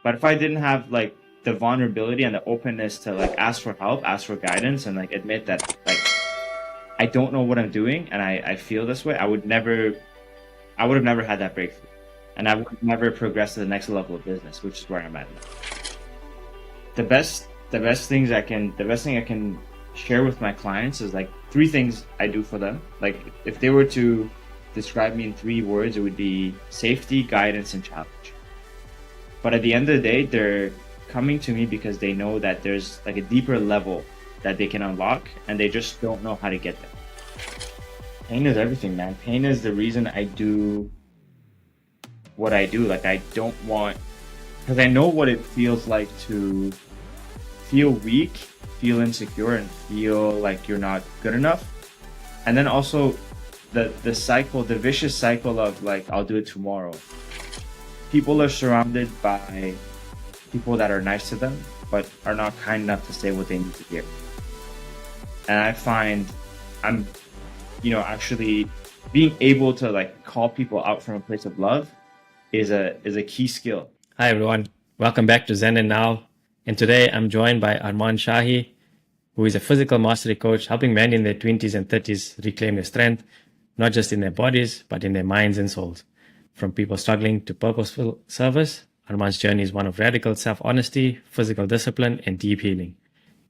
But if I didn't have like the vulnerability and the openness to like ask for help, ask for guidance, and like admit that like I don't know what I'm doing and I feel this way, I would have never had that breakthrough. And I would have never progressed to the next level of business, which is where I'm at now. The best thing I can share with my clients is like three things I do for them. Like if they were to describe me in three words, it would be safety, guidance, and challenge. But at the end of the day, they're coming to me because they know that there's like a deeper level that they can unlock and they just don't know how to get there. Pain is everything, man. Pain is the reason I do what I do. Like I don't want, because I know what it feels like to feel weak, feel insecure, and feel like you're not good enough. And then also the cycle, the vicious cycle of like, I'll do it tomorrow. People are surrounded by people that are nice to them, but are not kind enough to say what they need to hear. And I find I'm, actually being able to like call people out from a place of love is a key skill. Hi everyone, welcome back to Zen and Now. And today I'm joined by Arman Shahi, who is a physical mastery coach helping men in their 20s and 30s reclaim their strength, not just in their bodies, but in their minds and souls. From people struggling to purposeful service, Arman's journey is one of radical self-honesty, physical discipline, and deep healing.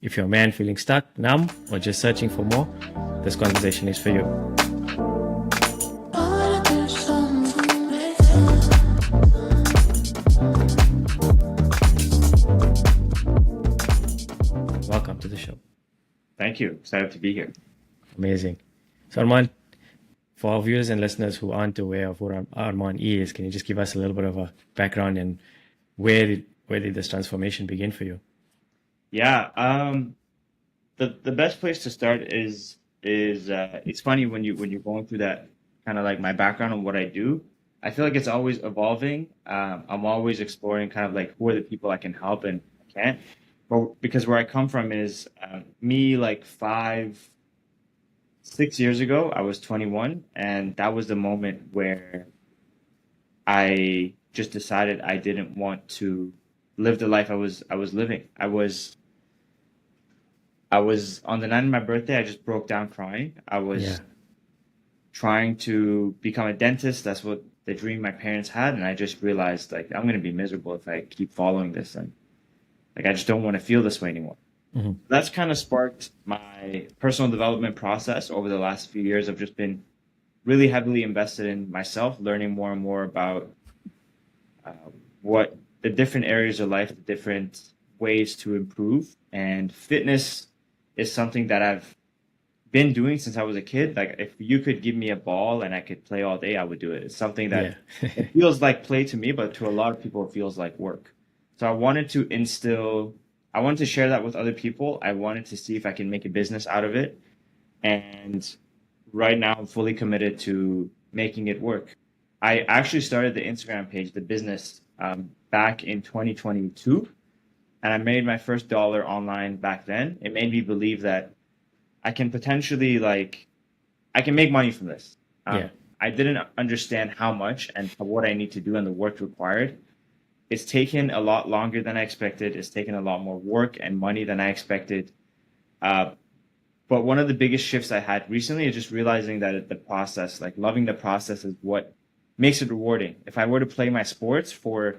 If you're a man feeling stuck, numb, or just searching for more, this conversation is for you. Welcome to the show. Thank you. Excited to be here. Amazing. So Arman, for our viewers and listeners who aren't aware of what Arman is, can you just give us a little bit of a background and where did this transformation begin for you? Yeah. The best place to start is it's funny when you're going through that kind of like my background and what I do. I feel like it's always evolving. I'm always exploring kind of like who are the people I can help and can't. But because where I come from is me like 6 years ago, I was 21, and that was the moment where I just decided I didn't want to live the life I was living. I was on the night of my birthday, I just broke down crying. I was trying to become a dentist. That's what the dream my parents had, and I just realized like I'm gonna be miserable if I keep following this, and like I just don't want to feel this way anymore. Mm-hmm. That's kind of sparked my personal development process over the last few years. I've just been really heavily invested in myself, learning more and more about what the different areas of life, the different ways to improve. And fitness is something that I've been doing since I was a kid. Like if you could give me a ball and I could play all day, I would do it. It's something that it feels like play to me, but to a lot of people, it feels like work. So I wanted to share that with other people. I wanted to see if I can make a business out of it. And right now I'm fully committed to making it work. I actually started the Instagram page, the business, back in 2022. And I made my first dollar online back then. It made me believe that I can potentially I can make money from this. I didn't understand how much and what I need to do and the work required. It's taken a lot longer than I expected. It's taken a lot more work and money than I expected. But one of the biggest shifts I had recently is just realizing that the process, like loving the process, is what makes it rewarding. If I were to play my sports for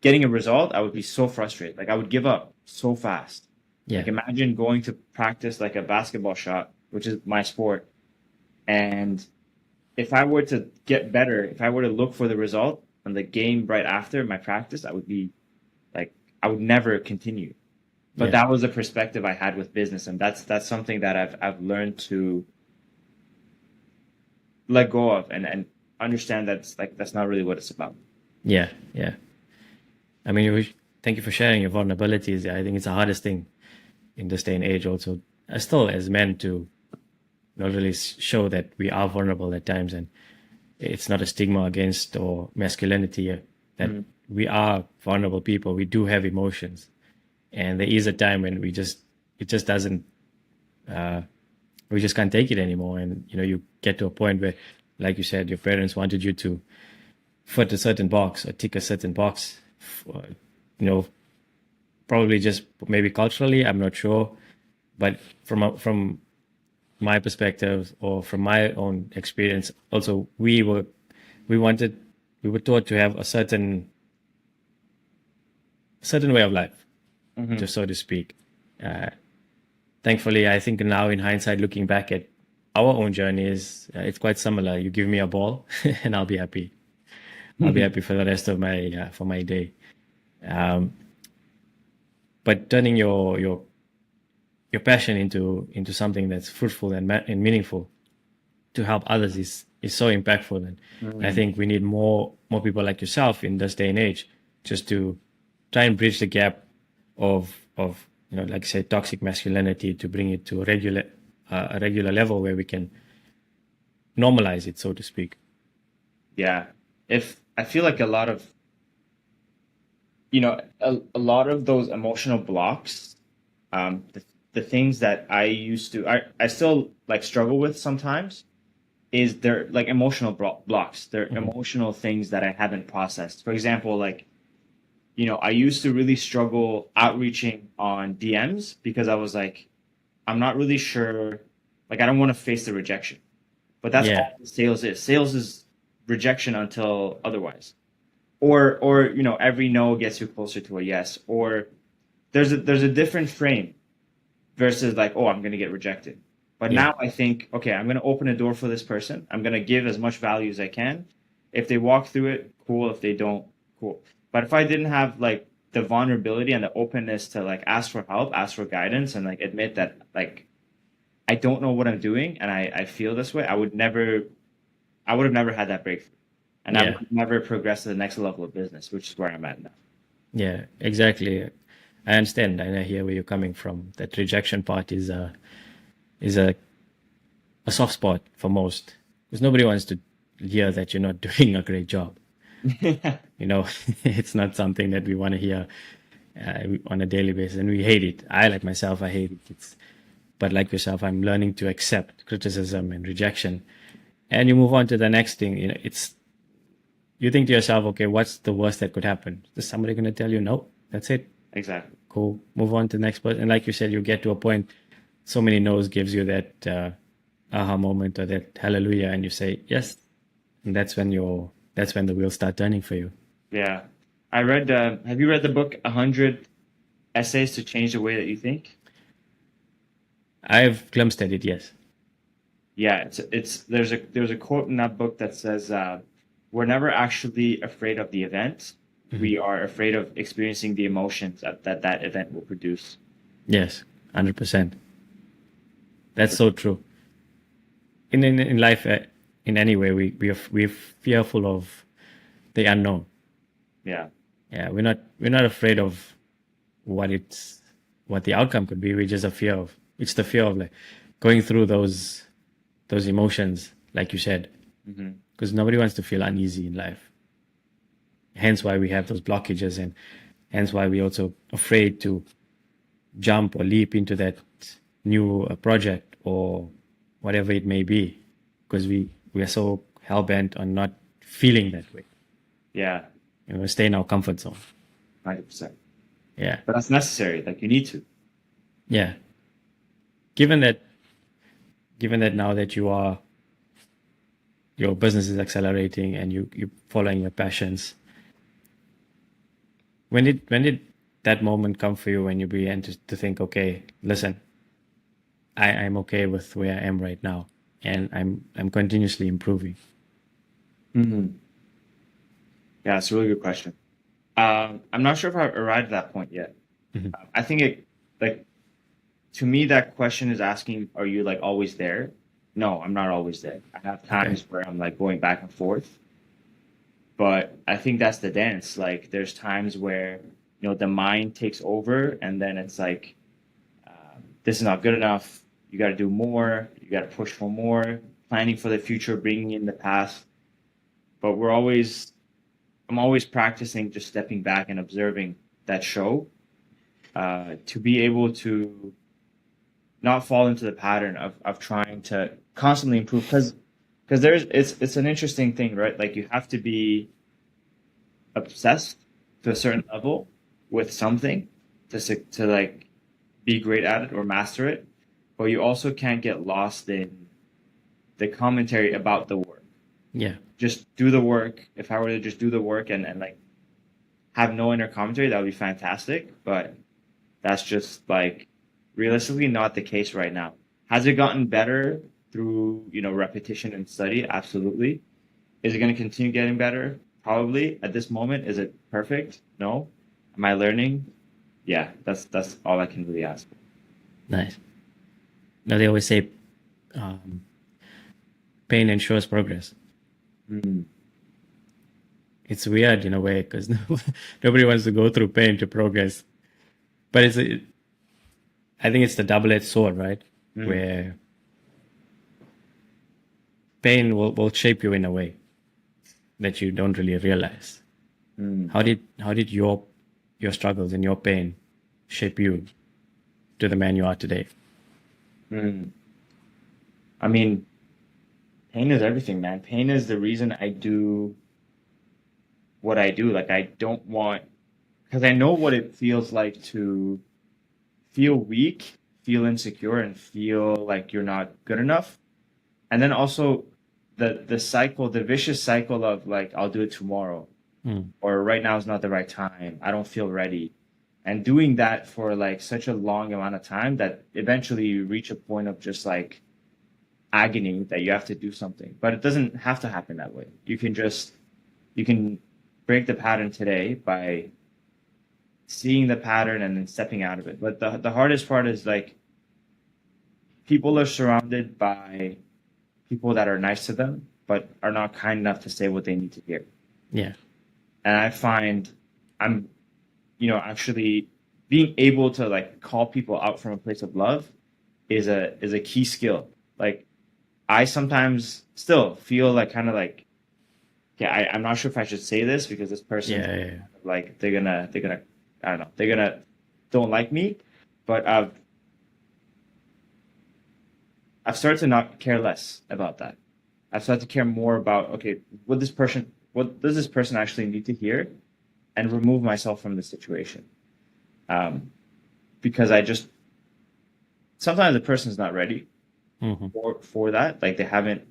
getting a result, I would be so frustrated. Like I would give up so fast. Like imagine going to practice like a basketball shot, which is my sport, and if I were to get better, if I were to look for the result on the game right after my practice, I would be like, I would never continue. But that was the perspective I had with business. And that's something that I've learned to let go of and understand that's not really what it's about. Yeah. I mean, thank you for sharing your vulnerabilities. I think it's the hardest thing in this day and age also, still as men to not really show that we are vulnerable at times, and it's not a stigma against or masculinity that we are vulnerable people. We do have emotions, and there is a time when it just doesn't, we just can't take it anymore. And you get to a point where, like you said, your parents wanted you to fit a certain box or tick a certain box. For, you know, probably just maybe culturally, I'm not sure, but from my perspective or from my own experience, also we wanted we were taught to have a certain way of life, Hmm. just so to speak. Uh, Thankfully, I think now in hindsight, looking back at our own journeys, it's quite similar. You give me a ball, and I'll be happy. I'll be happy for the rest of my for my day. Um, but turning your passion into something that's fruitful and meaningful to help others is so impactful, and I Mm. think we need more people like yourself in this day and age, just to try and bridge the gap of like I say toxic masculinity, to bring it to a regular level where we can normalize it, so to speak. Yeah. If I feel like a lot of, a lot of those emotional blocks, the things that I used to, I still like struggle with sometimes, is they're like emotional blocks. They're Hmm. emotional things that I haven't processed. For example, like, I used to really struggle outreaching on DMs because I was like, I'm not really sure, like, I don't want to face the rejection. But that's Yeah, all sales is. Sales is rejection until otherwise. Or every no gets you closer to a yes. Or there's a different frame versus like, oh, I'm gonna get rejected. But yeah, now I think, okay, I'm gonna open a door for this person. I'm gonna give as much value as I can. If they walk through it, cool. If they don't, cool. But if I didn't have like the vulnerability and the openness to like ask for help, ask for guidance, and like admit that like I don't know what I'm doing and I feel this way, I would have never had that breakthrough. And I would yeah, have never progressed to the next level of business, which is where I'm at now. yeah, exactly. I understand and I hear where you're coming from. That rejection part is a soft spot for most, because nobody wants to hear that you're not doing a great job. You know, it's not something that we want to hear on a daily basis, and we hate it. I, like myself, I hate it. But like yourself, I'm learning to accept criticism and rejection, and you move on to the next thing. You think to yourself, okay, what's the worst that could happen? Is somebody going to tell you no? That's it. Exactly. Cool. Move on to the next person. And like you said, you get to a point. So many no's gives you that aha moment or that hallelujah, and you say yes, and that's when the wheels start turning for you. Yeah. I read, have you read the book 100 Essays to Change the Way That You Think? I've glimpsed at it. Yes. Yeah, there's a quote in that book that says, we're never actually afraid of the event. Mhm. We are afraid of experiencing the emotions that event will produce. Yes. 100%. That's so true. In life, in any way, we're fearful of the unknown. Yeah. Yeah, we're not afraid of what it's what the outcome could be. We just a fear of it's the fear of like going through those emotions, like you said, Hmm. because nobody wants to feel uneasy in life. Hence why we have those blockages, and hence why we're also afraid to jump or leap into that new project or whatever it may be, because we are so hell bent on not feeling that way. Yeah, Stay in our comfort zone. 100%. Yeah, But that's necessary. Like you need to. yeah. Given that, given that now that your business is accelerating and you following your passions, when did that moment come for you when you began to think, okay, listen, I'm okay with where I am right now, and I'm continuously improving. Hmm. Yeah, it's a really good question. I'm not sure if I've arrived at that point yet. Mhm. I think like, to me, that question is asking, are you like always there? No, I'm not always there. I have Okay. times where I'm like going back and forth, but I think that's the dance. Like, there's times where, the mind takes over, and then it's like, this is not good enough. You got to do more. You got to push for more, planning for the future, bringing in the past. But I'm always practicing just stepping back and observing that show, to be able to not fall into the pattern of trying to constantly improve, because there's it's an interesting thing, right? Like, you have to be obsessed to a certain level with something to like be great at it or master it, but you also can't get lost in the commentary about the work. Yeah. Just do the work. If I were to just do the work and like have no inner commentary, that would be fantastic. But that's just like realistically not the case right now. Has it gotten better through, repetition and study? Absolutely. Is it going to continue getting better? Probably. At this moment, is it perfect? No. Am I learning? Yeah, that's all I can really ask. Nice. Now they always say um, pain ensures progress. Mm, It's weird in a way because nobody wants to go through pain to progress. But I think it's the double-edged sword, right? mm, Where pain will shape you in a way that you don't really realize. mm, How did your struggles and your pain shape you to the man you are today? mm. I mean, pain is everything, man. Pain is the reason I do what I do. Like, I don't want, because I know what it feels like to feel weak, feel insecure, and feel like you're not good enough. And then also the cycle, the vicious cycle of like, I'll do it tomorrow, Mm. or right now is not the right time. I don't feel ready. And doing that for like such a long amount of time that eventually you reach a point of just like agony that you have to do something. But it doesn't have to happen that way. You can break the pattern today by seeing the pattern and then stepping out of it. But the hardest part is like people are surrounded by people that are nice to them, but are not kind enough to say what they need to hear. Yeah. And I find I'm, actually being able to like call people out from a place of love is a key skill. Like I sometimes still feel like kind of like, yeah, I'm not sure if I should say this because this person's Yeah. Yeah. like they're gonna I don't know, they're gonna don't like me, but I've started to not care less about that. I've started to care more about, okay, what does this person actually need to hear, and remove myself from the situation. Um, because I just sometimes the person's not ready Hmm. for that, like they haven't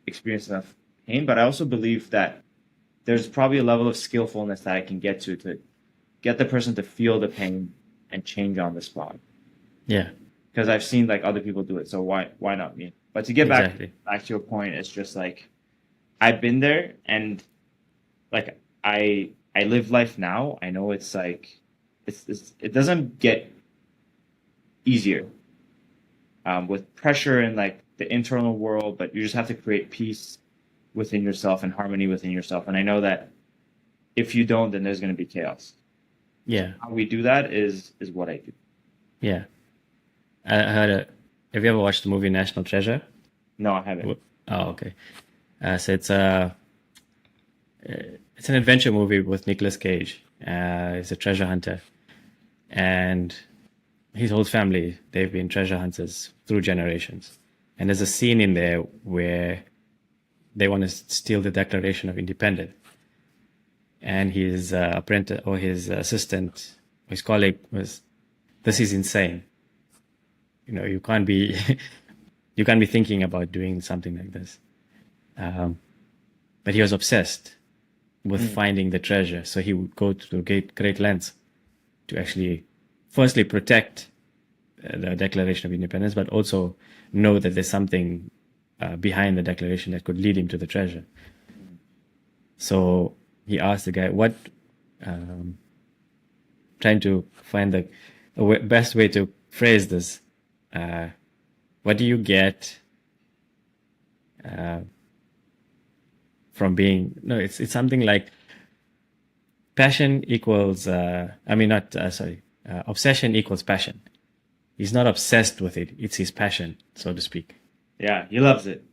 experienced enough pain. But I also believe that there's probably a level of skillfulness that I can get to get the person to feel the pain and change on the spot. Yeah. Because I've seen like other people do it, so why not me? But to get Exactly. back to your point, it's just like I've been there, and like I live life now. I know it's like it doesn't get easier with pressure and like the internal world, but you just have to create peace within yourself and harmony within yourself. And I know that if you don't, then there's going to be chaos. Yeah. How we do that is what I do. Yeah. I heard a. Have you ever watched the movie National Treasure? No, I haven't. Oh, okay. So it's an adventure movie with Nicolas Cage. He's a treasure hunter, and his whole family, they've been treasure hunters through generations. And there's a scene in there where they want to steal the Declaration of Independence, and his apprentice or his assistant, his colleague was, "This is insane. You can't be you can't be thinking about doing something like this." But he was obsessed with finding the treasure, so he would go to great lengths to actually, firstly, protect the Declaration of Independence, but also know that there's something behind the Declaration that could lead him to the treasure. So he asked the guy, "What?" Trying to find the best way to phrase this. What do you get from being? No, it's something like passion equals. I mean, not sorry. Obsession equals passion. He's not obsessed with it; it's his passion, so to speak. Yeah, he loves it.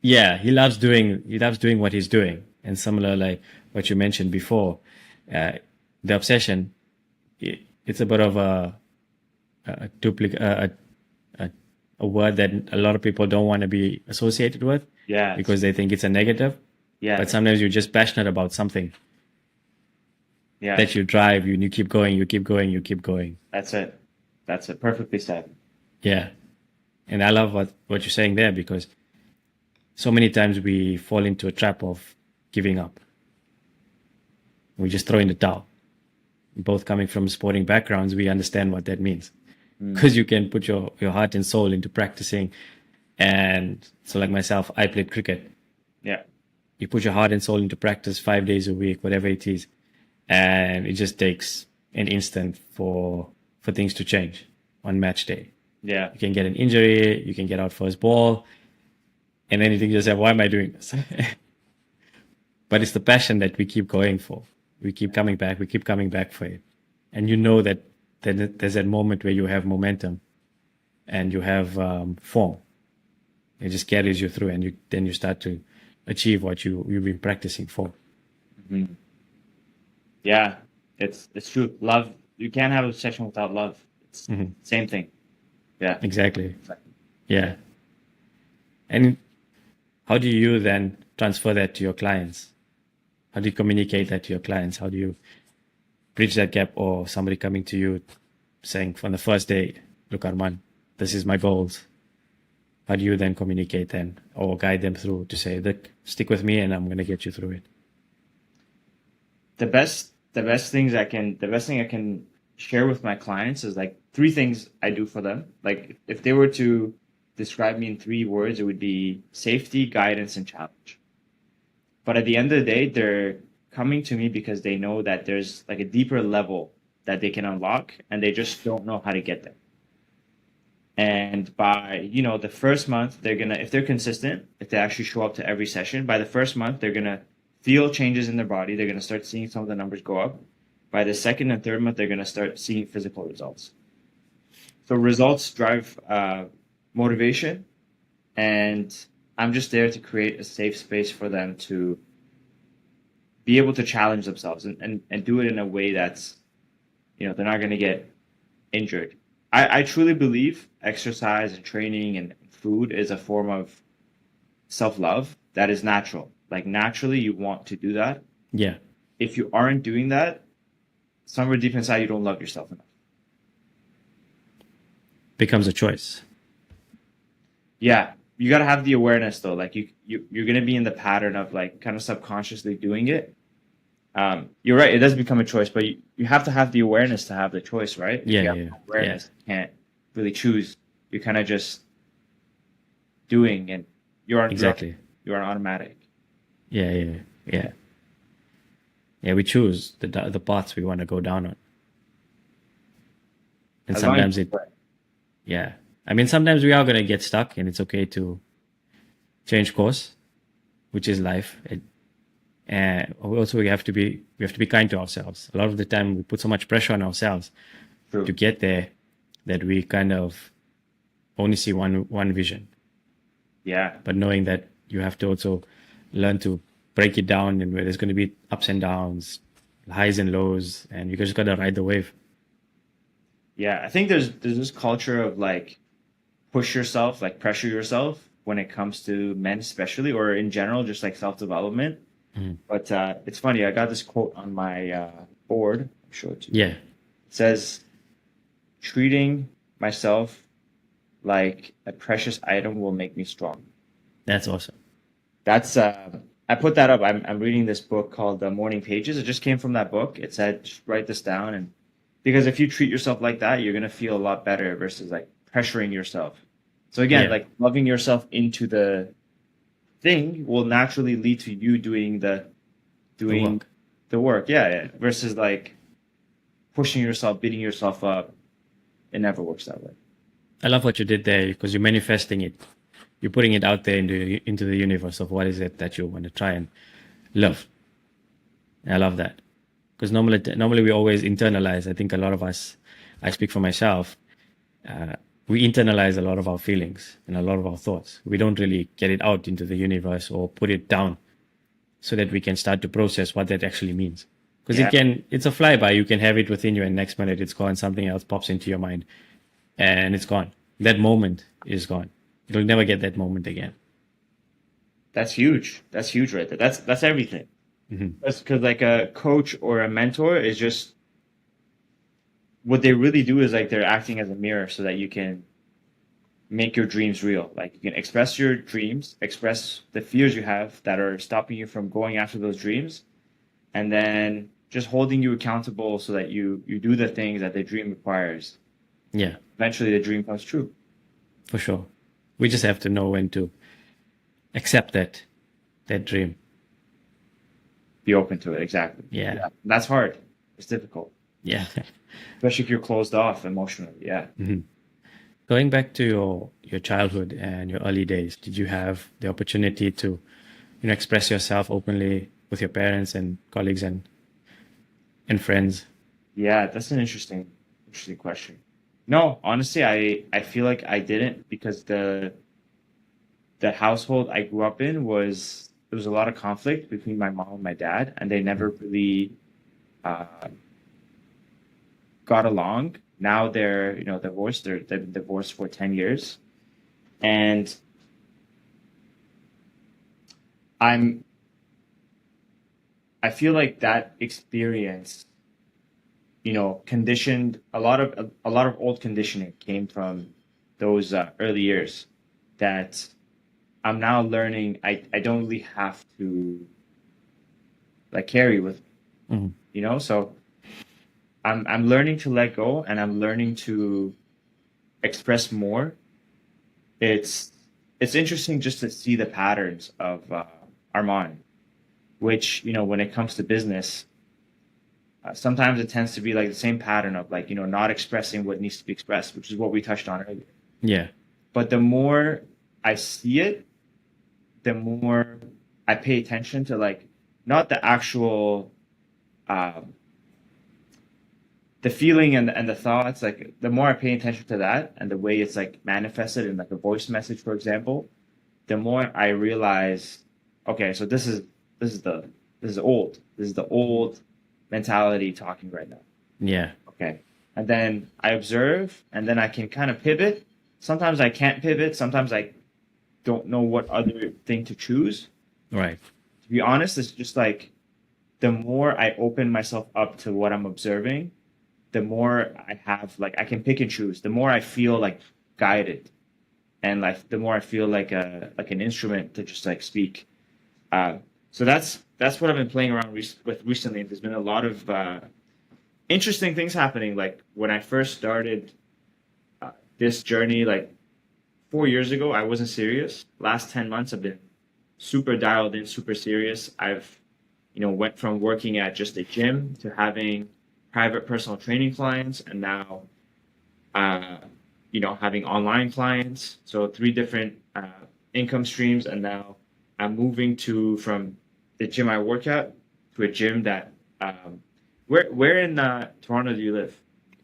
Yeah, he loves doing what he's doing, and similar like what you mentioned before, the obsession. It's a bit of a duplicate. A word that a lot of people don't want to be associated with Yeah, because they think it's a negative. yeah, But sometimes you're just passionate about something. Yeah. that you drive you and you keep going, you keep going, you keep going. That's it. That's it. Perfectly said. Yeah. And I love what you're saying there, because so many times we fall into a trap of giving up. We just throw in the towel. Both coming from sporting backgrounds, we understand what that means. Because you can put your heart and soul into practicing. And so, like myself, I played cricket. Yeah. You put your heart and soul into practice 5 days a week, whatever it is. And it just takes an instant for things to change on match day. Yeah. You can get an injury, you can get out first ball, and then you think to yourself, why am I doing this? But it's the passion that we keep going for. We keep coming back for it. And you know that there's that moment where you have momentum and you have form. It just carries you through, and then you start to achieve what you've been practicing for. Yeah. It's true. Love. You can't have a session without love. It's same thing. Yeah. Exactly. Yeah. And how do you then transfer that to your clients? How do you communicate that to your clients? How do you bridge that gap, or somebody coming to you saying from the first day, look, Arman, this is my goals. How do you then communicate then, or guide them through to say, look, stick with me and I'm going to get you through it? The best thing I can share with my clients is like 3 things I do for them. Like if they were to describe me in 3 words, it would be safety, guidance, and challenge. But at the end of the day, they're coming to me because they know that there's like a deeper level that they can unlock, and they just don't know how to get there. And by, the first month, if they're consistent, if they actually show up to every session, by the first month, they're going to feel changes in their body. They're going to start seeing some of the numbers go up. By the second and third month, they're going to start seeing physical results. So results drive motivation, and I'm just there to create a safe space for them to be able to challenge themselves and do it in a way that's, they're not going to get injured. I truly believe exercise and training and food is a form of self-love that is natural. Like naturally you want to do that. Yeah. If you aren't doing that, somewhere deep inside you don't love yourself enough. Becomes a choice. Yeah. You got to have the awareness though. Like you're going to be in the pattern of like kind of subconsciously doing it. You're right. It does become a choice, but you have to have the awareness to have the choice, right? If Yeah, you have yeah, awareness, you can't really choose. You're kind of just doing, and Exactly. you're on automatic. Yeah. Yeah, we choose the paths we want to go down on. And As long as sometimes yeah. I mean, sometimes we are going to get stuck, and it's okay to change course, which is life. And also we have to be kind to ourselves. A lot of the time we put so much pressure on ourselves True. to get there that we kind of only see one vision. Yeah. But knowing that you have to also learn to break it down, and where there's going to be ups and downs, highs and lows, and you just got to ride the wave. Yeah. I think there's this culture of like push yourself, like pressure yourself when it comes to men especially, or in general, just like self-development. But it's funny. I got this quote on my board. I'll show it to you. Yeah. It says, treating myself like a precious item will make me strong. That's awesome. That's I put that up. I'm reading this book called The Morning Pages. It just came from that book. It said, just write this down, and because if you treat yourself like that, you're gonna feel a lot better versus like pressuring yourself. So again, like loving yourself into the thing will naturally lead to you doing the work. Yeah. Versus like pushing yourself, beating yourself up. It never works that way. I love what you did there, because you're manifesting it. You're putting it out there into the universe of what is it that you want to try and love. And I love that, because normally we always internalize. I think a lot of us, I speak for myself, we internalize a lot of our feelings and a lot of our thoughts. We don't really get it out into the universe or put it down so that we can start to process what that actually means. Because it's a flyby. You can have it within you, and next minute it's gone. Something else pops into your mind and it's gone. That moment is gone. You'll never get that moment again. That's huge. That's huge right there. That's everything. That's because like a coach or a mentor is just what they really do is like they're acting as a mirror so that you can make your dreams real. Like you can express your dreams, express the fears you have that are stopping you from going after those dreams, and then just holding you accountable so that you do the things that the dream requires. Yeah, Eventually, the dream comes true. for sure. We just have to know when to accept that dream. Be open to it. Exactly. Yeah. That's hard. It's difficult, Yeah. especially if you're closed off emotionally. Yeah. Going back to your childhood and your early days, did you have the opportunity to, express yourself openly with your parents and colleagues and friends? Yeah, that's an interesting question. No, honestly, I feel like I didn't because the household I grew up in was there was a lot of conflict between my mom and my dad, and they never really uh, got along. Now they're divorced. They've been divorced for 10 years, and I'm I feel like that experience, conditioned a lot of old conditioning came from those early years that I'm now learning. I don't really have to like carry with me, Mhm. So I'm learning to let go and I'm learning to express more. It's it's interesting just to see the patterns of Arman, which when it comes to business, sometimes it tends to be like the same pattern of like not expressing what needs to be expressed, which is what we touched on earlier. Yeah. But the more I see it, the more I pay attention to like not the actual um, the feeling and the thoughts. Like the more I pay attention to that and the way it's like manifested in like a voice message, for example, the more I realize, okay, so this is old. This is the old mentality talking right now. Yeah. Okay. And then I observe and then I can kind of pivot. Sometimes I can't pivot. Sometimes I don't know what other thing to choose. Right. To be honest, it's just like the more I open myself up to what I'm observing, the more I have like I can pick and choose. The more I feel like guided, and like the more I feel like an instrument to just like speak. So that's what I've been playing around with recently. There's been a lot of interesting things happening. Like when I first started this journey, like 4 years ago, I wasn't serious. Last 10 months, I've been super dialed in, super serious. I've went from working at just a gym to having private personal training clients, and now uh, having online clients. So three different income streams, and now I'm moving to from the gym I work at to a gym that where in Toronto do you live?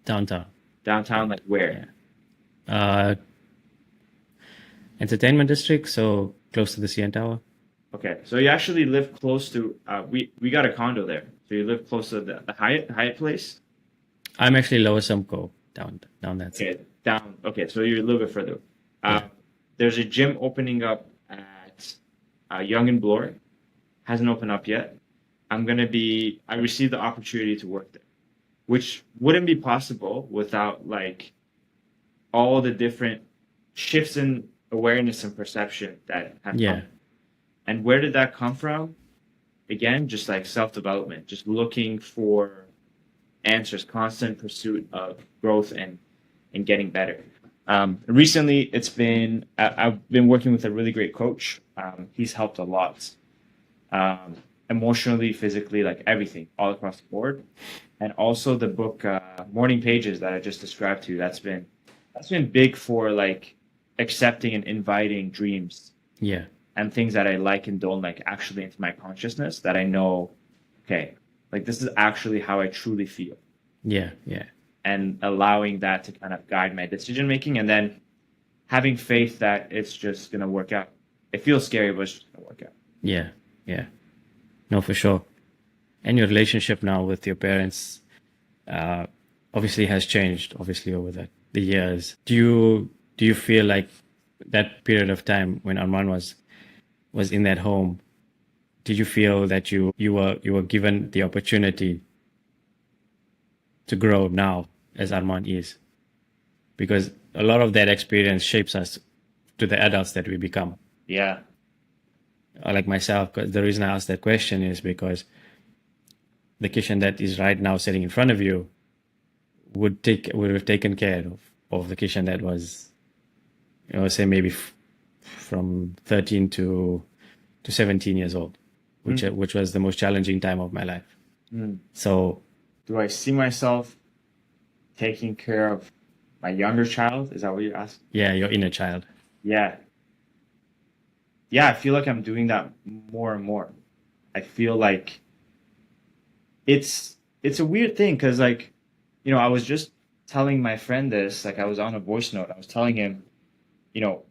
Downtown. Downtown, like where? Uh, Entertainment district, so close to the CN Tower. Okay, so you actually live close to we got a condo there. So you live close to the Hyatt place? I'm actually Lower Simcoe, down that side. Okay, down. Okay, so you're a little bit further. Yeah. There's a gym opening up at Young and Bloor. Hasn't opened up yet. I received the opportunity to work there, which wouldn't be possible without like all the different shifts in awareness and perception that have Yeah. come. And where did that come from? Again, just like self-development, just looking for answers, constant pursuit of growth and getting better. Recently, I've been working with a really great coach. He's helped a lot, emotionally, physically, like everything, all across the board. And also the book Morning Pages that I just described to you. That's been big for like accepting and inviting dreams Yeah. and things that I like and don't like actually into my consciousness that I know, okay, like this is actually how I truly feel, Yeah. Yeah. and allowing that to kind of guide my decision making, and then having faith that it's just gonna work out. It feels scary, but it's just gonna work out. Yeah. Yeah. No, for sure. And your relationship now with your parents uh, obviously has changed, obviously, over the years. Do you feel like that period of time when Arman was in that home, did you feel that you were given the opportunity to grow now as Arman is? Because a lot of that experience shapes us to the adults that we become. Yeah. Like myself, 'cause the reason I asked that question is because the kitchen that is right now sitting in front of you would have taken care of the kitchen that was, say maybe from 13 to 17 years old, which was the most challenging time of my life. So Do I see myself taking care of my younger child? Is that what you're asking? yeah, your inner child. Yeah. Yeah, I feel like I'm doing that more and more. I feel like it's a weird thing because like, I was just telling my friend this, like I was on a voice note. I was telling him,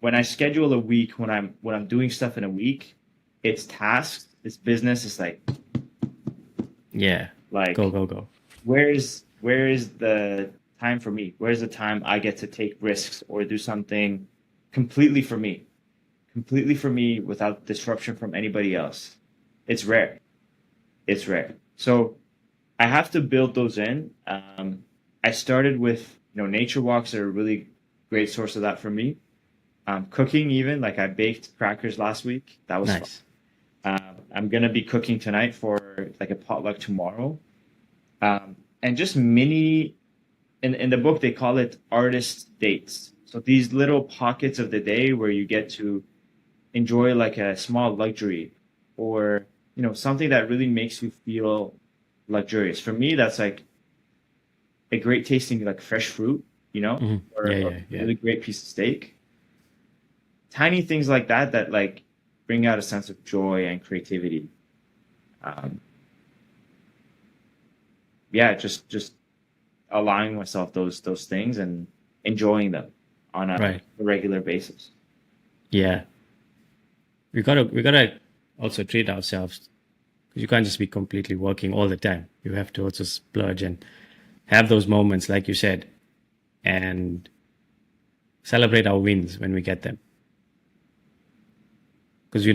when I schedule a week, when I'm doing stuff in a week, it's tasks, it's business, it's Yeah, like go. where is the time for me? Where's the time I get to take risks or do something completely for me? Completely for me without disruption from anybody else. It's rare. It's rare. So I have to build those in. I started with, nature walks are a really great source of that for me. Cooking even, like I baked crackers last week. That was fun. Nice. I'm gonna be cooking tonight for like a potluck tomorrow. And just mini in the book they call it artist dates. So these little pockets of the day where you get to enjoy like a small luxury or something that really makes you feel luxurious. For me, that's like a great tasting like fresh fruit, or Yeah, a yeah, yeah. really great piece of steak. Tiny things like that that like bring out a sense of joy and creativity. Um, yeah, just allowing myself those things and enjoying them on a Right. regular basis. Yeah. We gotta also treat ourselves because you can't just be completely working all the time. You have to also splurge and have those moments, like you said, and celebrate our wins when we get them. Because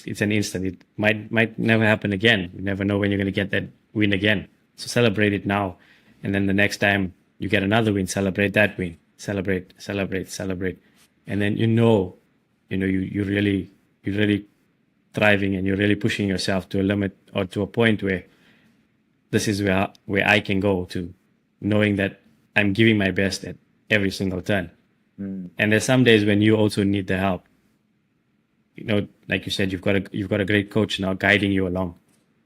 it's an instant. It might never happen again. You never know when you're gonna get that win again. So celebrate it now, and then the next time you get another win, celebrate that win. Celebrate, and then you're really thriving and you're really pushing yourself to a limit or to a point where this is where I can go to, knowing that I'm giving my best at every single turn. And there's some days when you also need the help. Like you said, you've got a great coach now guiding you along,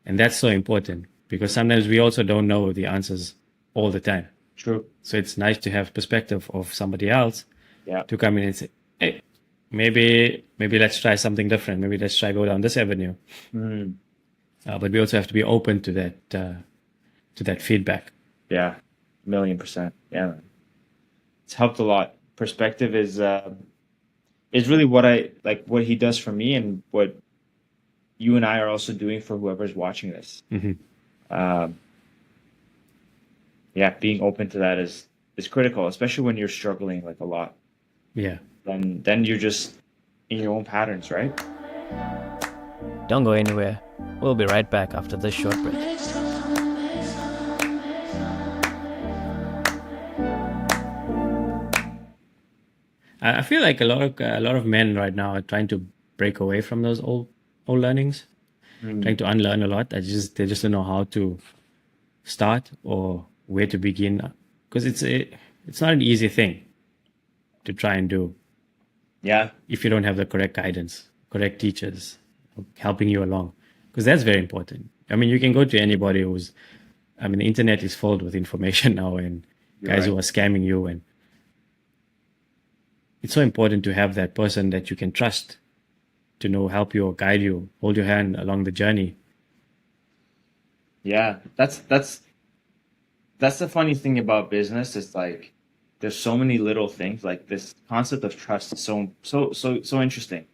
and that's so important because sometimes we also don't know the answers all the time. True. So it's nice to have perspective of somebody else Yeah. to come in and say, "Hey, maybe let's try something different. Maybe let's try go down this avenue." But we also have to be open to that feedback. Yeah. 1,000,000%. Yeah. Man. It's helped a lot. Perspective is really what I like what he does for me and what you and I are also doing for whoever's watching this. Um, yeah, being open to that is critical, especially when you're struggling like a lot. Yeah. Then you're just in your own patterns, right? Don't go anywhere. We'll be right back after this short break. I feel like a lot of men right now are trying to break away from those old learnings, trying to unlearn a lot. They just don't know how to start or where to begin because it's not an easy thing to try and do Yeah. if you don't have the correct guidance, correct teachers helping you along, because that's very important. I mean, you can go to anybody the internet is filled with information now and You're guys right. who are scamming you, and it's so important to have that person that you can trust to help you or guide you, hold your hand along the journey. Yeah. That's the funny thing about business. It's like there's so many little things. Like this concept of trust is so interesting.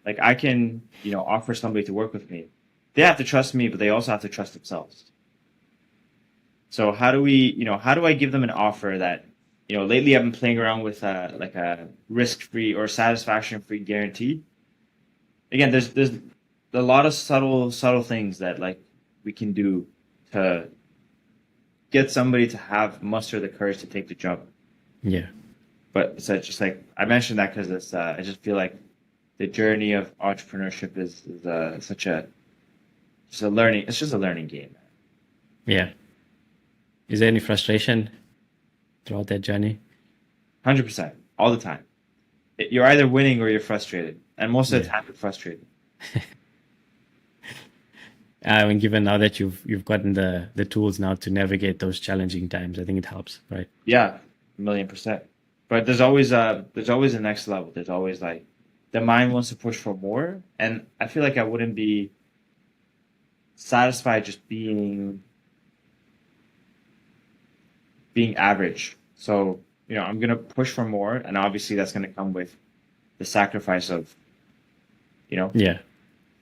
Like I can, offer somebody to work with me. They have to trust me, but they also have to trust themselves. So how do I give them an offer that, lately I've been playing around with like a risk-free or satisfaction-free guarantee. Again, there's a lot of subtle things that like we can do to get somebody to have muster the courage to take the jump. Yeah. But so it's just like I mentioned that because it's I just feel like the journey of entrepreneurship is such a just a learning. It's just a learning game. Yeah. Is there any frustration throughout that journey? 100% all the time. You're either winning or you're frustrated, and most of the Yeah. time you're frustrated. I mean, given now that you've gotten the tools now to navigate those challenging times, I think it helps, right? Yeah, 1,000,000%. But there's always a next level. There's always like the mind wants to push for more, and I feel like I wouldn't be satisfied just being average. So I'm gonna push for more, and obviously that's gonna come with the sacrifice of Yeah.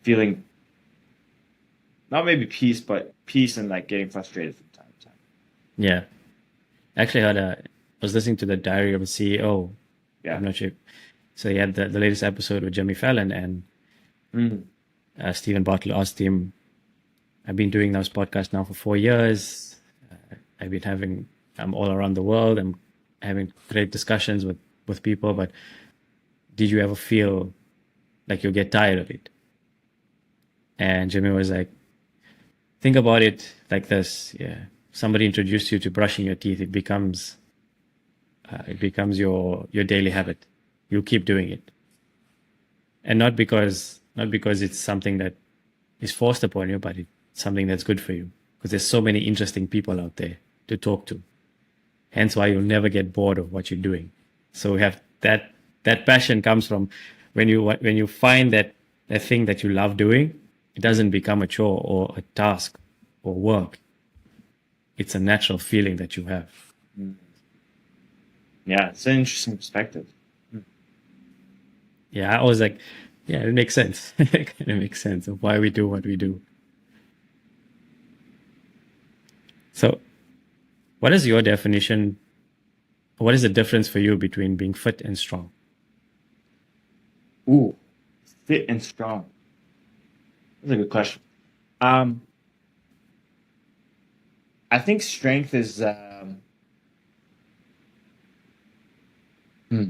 feeling not maybe peace, but peace and like getting frustrated from time to time. Yeah. Actually, I was listening to the Diary of a CEO. Yeah. I'm not sure. So he had the latest episode with Jimmy Fallon, and Mm. Stephen Bartlett asked him, I've been doing those podcasts now for 4 years. I'm all around the world. I'm having great discussions with people, but did you ever feel like you'll get tired of it? And Jimmy was like, think about it like this. Yeah. Somebody introduced you to brushing your teeth. It becomes your daily habit. You'll keep doing it. And not because it's something that is forced upon you, but it's something that's good for you. Because there's so many interesting people out there to talk to. Hence why you'll never get bored of what you're doing. So we have that passion comes from when you find that thing that you love doing, it doesn't become a chore or a task or work. It's a natural feeling that you have. Yeah, it's an interesting perspective. Yeah, I was like, yeah, it makes sense. It kind of makes sense of why we do what we do. So, what is your definition? What is the difference for you between being fit and strong? Ooh, fit and strong. That's a good question. Um, I think strength is hmm.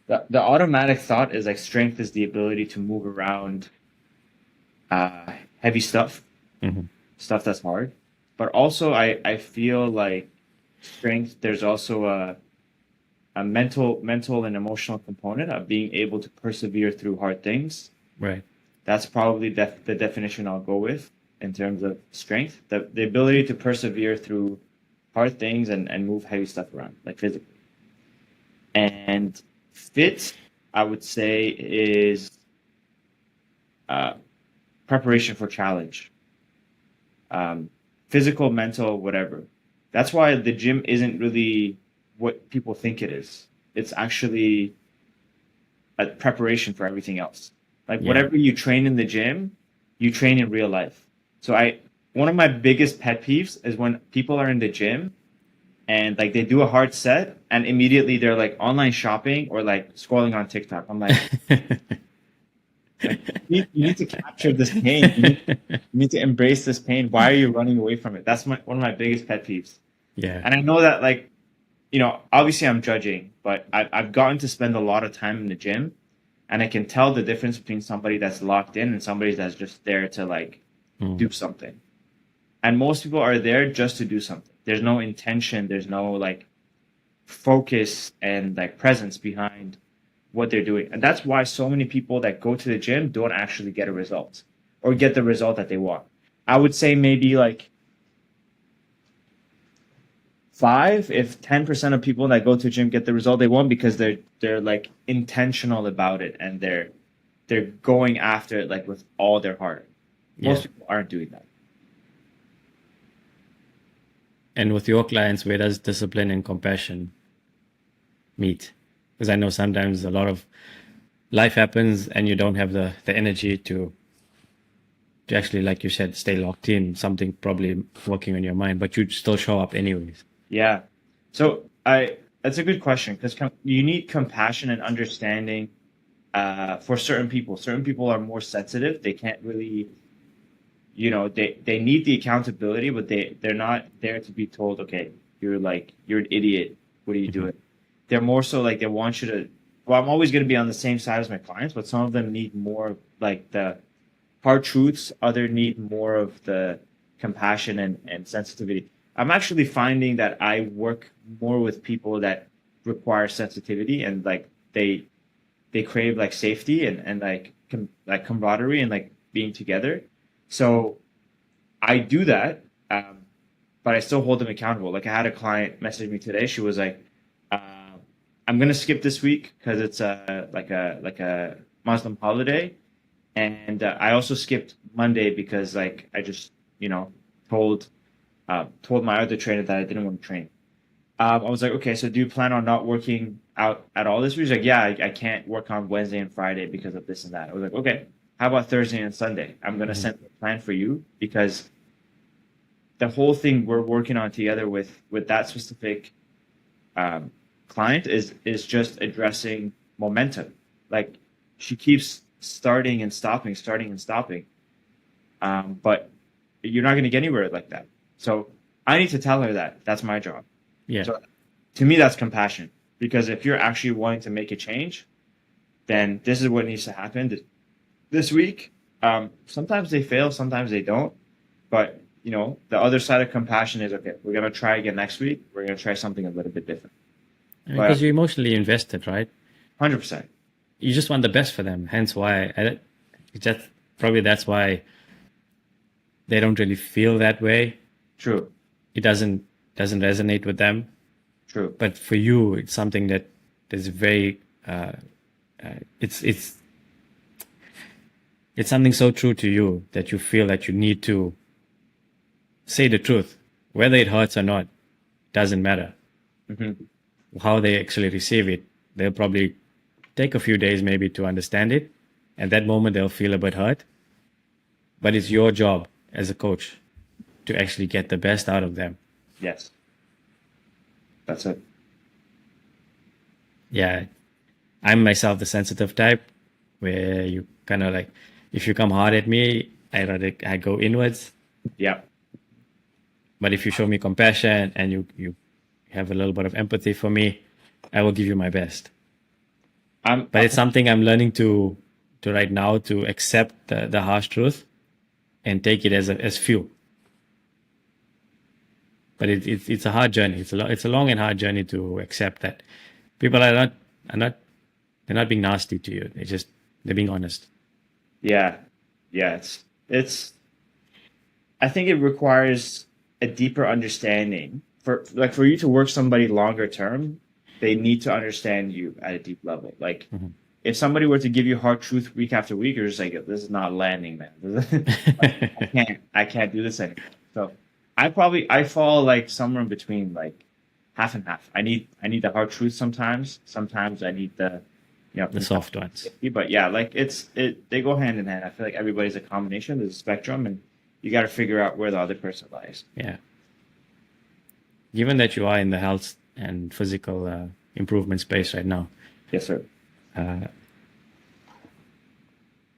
The automatic thought is like strength is the ability to move around heavy stuff, Hmm. stuff that's hard. But also, I feel like strength. There's also a mental and emotional component of being able to persevere through hard things. Right. That's probably the definition I'll go with in terms of strength. The ability to persevere through hard things and move heavy stuff around, like physically. And fit, I would say, is uh, preparation for challenge, um, physical, mental, whatever. That's why the gym isn't really what people think it is. It's actually a preparation for everything else. Like Yeah. whatever you train in the gym, you train in real life. So one of my biggest pet peeves is when people are in the gym and like they do a hard set and immediately they're like online shopping or like scrolling on TikTok. I'm like, you need to capture this pain. You need to embrace this pain. Why are you running away from it? That's one of my biggest pet peeves. Yeah. And I know that like, obviously I'm judging, but I've gotten to spend a lot of time in the gym and I can tell the difference between somebody that's locked in and somebody that's just there to like do something. And most people are there just to do something. There's no intention. There's no like focus and like presence behind what they're doing. And that's why so many people that go to the gym don't actually get a result or get the result that they want. I would say maybe like 5 if 10% of people that go to the gym get the result they want because they're like intentional about it and they're going after it like with all their heart. Most people aren't doing that. And with your clients, where does discipline and compassion meet? Because I know sometimes a lot of life happens and you don't have the energy to actually, like you said, stay locked in, something probably working on your mind, but you still show up anyways. Yeah. So that's a good question because you need compassion and understanding for certain people are more sensitive. They can't really, they need the accountability, but they're not there to be told, okay, you're an idiot. What are you Mhm. doing? They're more so like they want you to. Well, I'm always going to be on the same side as my clients, but some of them need more like the hard truths. Other need more of the compassion and sensitivity. I'm actually finding that I work more with people that require sensitivity and like they crave like safety and like like camaraderie and like being together. So I do that, but I still hold them accountable. Like I had a client message me today. She was like, "I'm gonna skip this week because it's a Muslim holiday, and I also skipped Monday because like I just you know told told my other trainer that I didn't want to train." I was like, okay, so do you plan on not working out at all this week? She's like, yeah, I can't work on Wednesday and Friday because of this and that. I was like, okay, how about Thursday and Sunday? I'm gonna Mhm. send a plan for you because the whole thing we're working on together with that specific um, client is just addressing momentum. Like she keeps starting and stopping, but you're not going to get anywhere like that. So I need to tell her that that's my job. Yeah. So to me, that's compassion because if you're actually wanting to make a change, then this is what needs to happen this week. Sometimes they fail, sometimes they don't. But the other side of compassion is okay. We're gonna try again next week. We're gonna try something a little bit different. Because But you're emotionally invested, right? 100%, You just want the best for them. Hence why just probably that's why they don't really feel that way. true, It doesn't resonate with them. true. But for you, it's something that is very it's it's something so true to you that you feel that you need to say the truth, whether it hurts or not, doesn't matter. Hmm. How they actually receive it, they'll probably take a few days maybe to understand it. At that moment, they'll feel a bit hurt. But it's your job as a coach to actually get the best out of them. Yes, that's it. Yeah, I'm myself the sensitive type where you kind of like, if you come hard at me, I go inwards. Yeah, But if you show me compassion and you have a little bit of empathy for me, I will give you my best. I'm. But it's something I'm learning to right now to accept the harsh truth and take it as fuel. But it's a hard journey. It's a long and hard journey to accept that people are not they're not being nasty to you. They're being honest. Yeah, yeah. It's. I think it requires a deeper understanding for you to work somebody longer term. They need to understand you at a deep level. Like Mhm. if somebody were to give you hard truth week after week, you're just like, this is not landing, man. Like, I can't do this anymore. So I fall like somewhere in between, like half and half. I need the hard truth sometimes. Sometimes I need the The soft ones. but yeah, like they go hand in hand. I feel like everybody's a combination. There's a spectrum, and you got to figure out where the other person lies. Yeah. Given that you are in the health and physical improvement space right now, Yes, sir.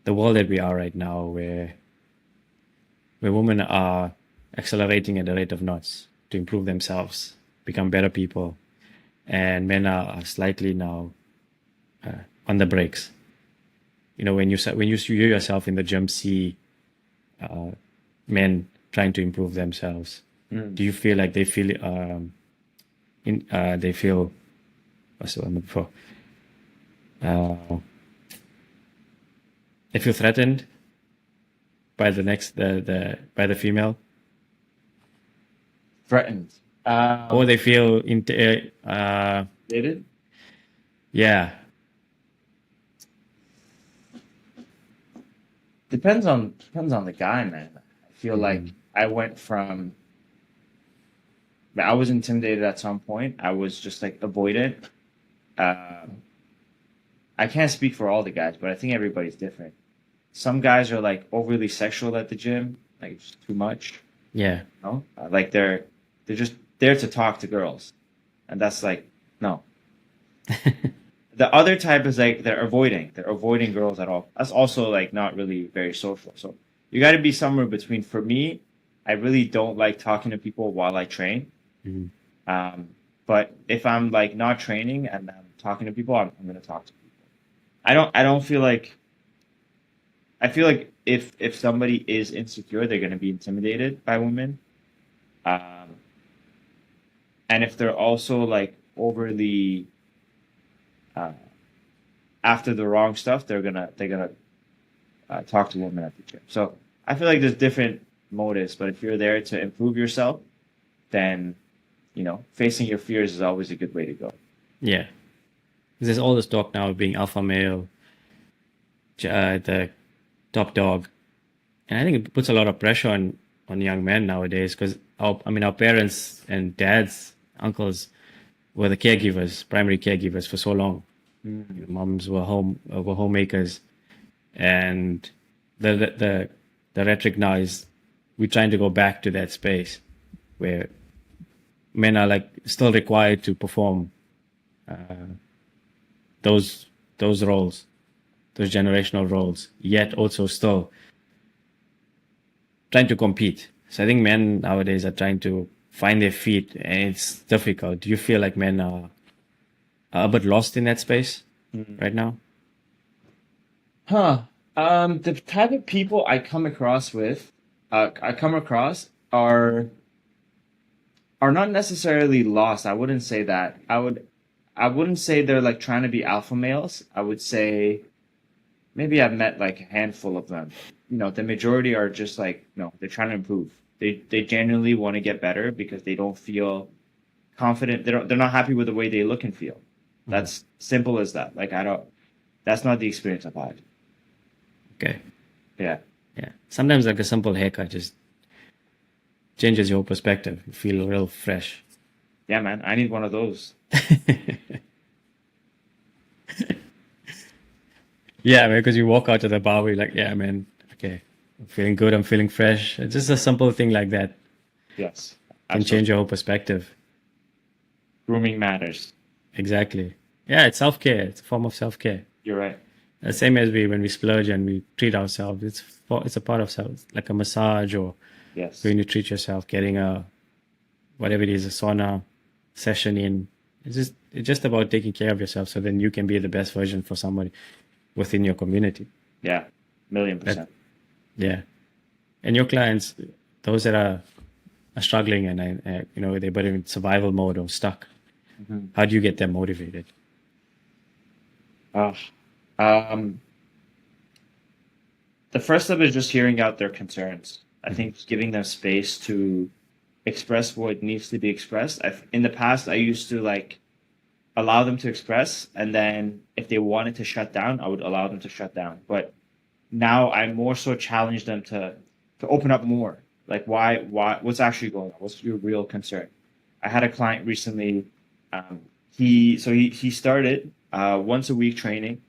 the world that we are right now, where women are accelerating at the rate of knots to improve themselves, become better people, and men are slightly now on the brakes. You know, when you see yourself in the gym, see men trying to improve themselves. Mm. Do you feel like they feel what's the one before? They feel threatened by by the female, Threatened. or they feel Dated? yeah. Depends on the guy, man. I feel like I went from I was intimidated at some point. I was just like avoidant. Uh, I can't speak for all the guys, but I think everybody's different. Some guys are like overly sexual at the gym, like it's too much. Yeah. No, like they're just there to talk to girls, and that's like no. The other type is like they're avoiding girls at all. That's also like not really very social. So you got to be somewhere between. For me, I really don't like talking to people while I train. Mhm. Um, but if I'm like not training and I'm talking to people, I'm going to talk to people. I don't feel like I feel like if somebody is insecure, they're going to be intimidated by women. Um, and if they're also like overly uh, after the wrong stuff, they're gonna talk to women at the gym. So I feel like there's different motives, but if you're there to improve yourself, then facing your fears is always a good way to go. Yeah. There's all this talk now of being alpha male, the top dog. And I think it puts a lot of pressure on young men nowadays because our parents and dads, uncles were the caregivers, primary caregivers for so long. Moms were homemakers, and the rhetoric now is we're trying to go back to that space where men are like still required to perform those those roles, those generational roles, yet also still trying to compete. So I think men nowadays are trying to find their feet, and it's difficult. Do you feel like men are a bit lost in that space right now? Huh. The type of people I come across are not necessarily lost. I wouldn't say that. I wouldn't say they're like trying to be alpha males. I would say maybe I've met like a handful of them. The majority are just like, they're trying to improve. They genuinely want to get better because they don't feel confident. They're not happy with the way they look and feel. That's simple as that. Like that's not the experience I've had. Okay. Yeah. Yeah. Sometimes like a simple haircut just changes your perspective. You feel real fresh. Yeah, man. I need one of those. Yeah, because you walk out of the bar, you're like, yeah, man, okay, I'm feeling good, I'm feeling fresh. It's just a simple thing like that Yes. can Absolutely. change your whole perspective. Grooming matters. Exactly. Yeah, it's self-care. It's a form of self-care. You're right. The same as when we splurge and we treat ourselves. It's a part of self, like a massage or Yes. when you treat yourself, getting a whatever it is, a sauna session in. It's just about taking care of yourself so then you can be the best version for somebody within your community. Yeah. Million percent. Yeah. And your clients, those that are struggling and they're but in survival mode or stuck, how do you get them motivated? Uh, um, the first step is just hearing out their concerns. I think just giving them space to express what needs to be expressed. In the past, I used to like allow them to express, and then if they wanted to shut down, I would allow them to shut down. But now I more so challenge them to open up more. Like what's actually going on? What's your real concern? I had a client recently. He started once a week training,